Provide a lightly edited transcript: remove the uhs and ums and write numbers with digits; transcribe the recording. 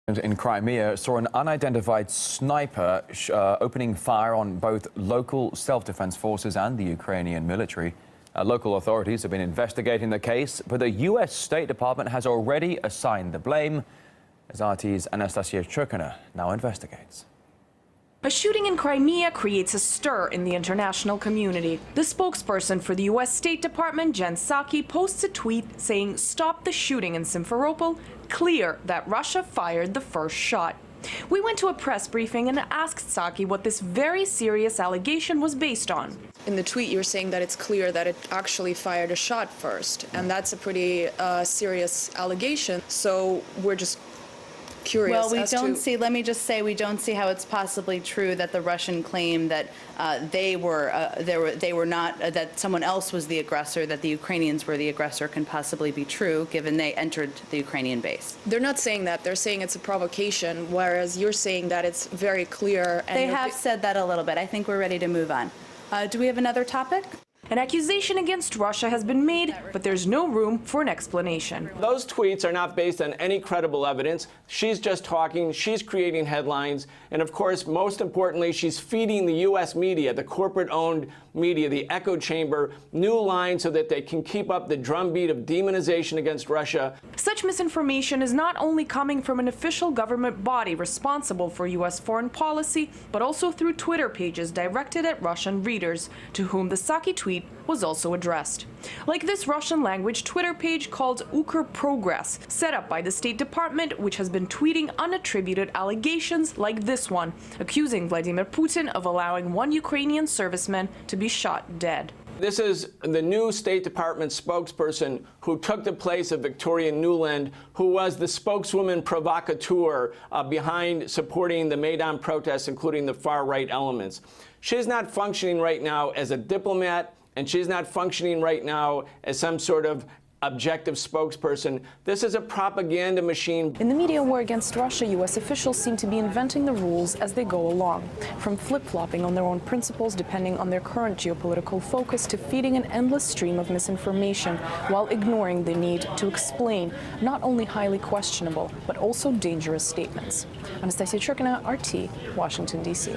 In Crimea saw an unidentified sniper opening fire on both local self-defense forces and the Ukrainian military. Local authorities have been investigating the case, but the U.S. State Department has already assigned the blame, as RT's Anastasia Churkina now investigates. A shooting in Crimea creates a stir in the international community. The spokesperson for the U.S. State Department, Psaki, posts a tweet saying, "Stop the shooting in Simferopol. Clear that Russia fired the first shot." We went to a press briefing and asked Psaki what this very serious allegation was based on. In the tweet, you're saying that it's clear that it actually fired a shot first, and that's a pretty serious allegation. So we're just curious. Well, let me just say, we don't see how it's possibly true that the Russian claim that that someone else was the aggressor, that the Ukrainians were the aggressor, can possibly be true, given they entered the Ukrainian base. They're not saying that. They're saying it's a provocation, whereas you're saying that it's very clear. And they have said that a little bit. I think we're ready to move on. Do we have another topic? An accusation against Russia has been made, but there's no room for an explanation. Those tweets are not based on any credible evidence. She's just talking, she's creating headlines, and of course, most importantly, she's feeding the U.S. media, the corporate-owned media, the echo chamber, new lines so that they can keep up the drumbeat of demonization against Russia. Such misinformation is not only coming from an official government body responsible for U.S. foreign policy, but also through Twitter pages directed at Russian readers, to whom the Psaki tweet was also addressed. Like this Russian-language Twitter page called Ukr Progress, set up by the State Department, which has been tweeting unattributed allegations like this one, accusing Vladimir Putin of allowing one Ukrainian serviceman to be shot dead. This is the new State Department spokesperson who took the place of Victoria Nuland, who was the spokeswoman provocateur behind supporting the Maidan protests, including the far-right elements. She's not functioning right now as a diplomat, and she's not functioning right now as some sort of objective spokesperson. This is a propaganda machine. In the media war against Russia, U.S. officials seem to be inventing the rules as they go along, from flip-flopping on their own principles depending on their current geopolitical focus to feeding an endless stream of misinformation while ignoring the need to explain not only highly questionable but also dangerous statements. Anastasia Churkina, RT, Washington, D.C.